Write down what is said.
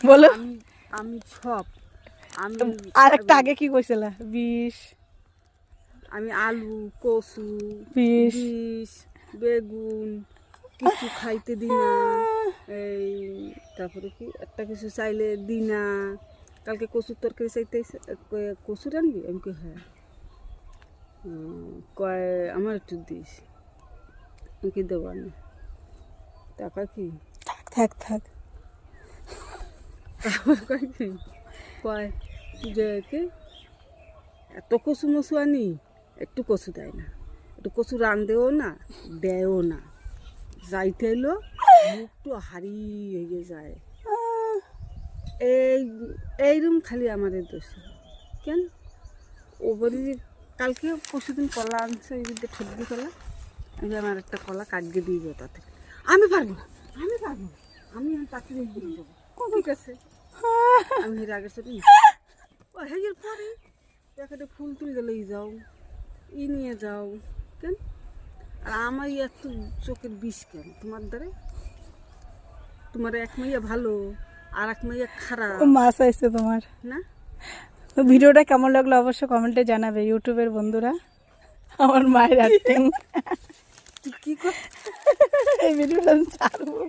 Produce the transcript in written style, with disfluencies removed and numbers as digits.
বলো। আমি সব আমি আর একটা আগে কি কইছিলা? বিষ। আমি আলু, কচু, বিষ, বেগুন কিছু খাইতে দিই না। এই তারপরে কি একটা কিছু চাইলে দিই না। কালকে কচুর তরকারি চাইতে কচু রানবি, আমি কই হ্যাঁ। কয় আমার একটু দিস, আমি কি দেবো না টাকা কি। থাক থাক। তারপর কয় কি কয় যে কি এত কচু মচু আনি একটু কচু দেয় না, একটু কচু রান্ধেও না, দেয়ও না। যাইতে এলো মুখটা হারি হয়ে যায়। এইরকম খালি আমাদের দোষ। কেন ও বলি কালকে পরশুদিন কলা আনছে, ওই দিকে ঠেকি কলা, আমি আমার একটা কলা কাটকে দিয়ে যাবো তাতে। আমি পারবো না, আমি পারবো না, আমি তাকে দিয়ে যাবো। ঠিক আছে, আমি এর আগে সাথে ও হেয়ের পরে একটা ফুল তুলে গেলে যাও, নিয়ে যাও কেন। আর আমার এত চোখের বিষ কেন তোমার দ্বারা? তোমার এক মাইয়া ভালো আর এক মাইয়া খারাপ মাছ আইছে তোমার না। ভিডিওটা কেমন লাগলো অবশ্যই কমেন্টে জানাবে ইউটিউবের বন্ধুরা। আমার মায়ের অ্যাক্টিং কি কর এই ভিডিওটা ছাড়বো।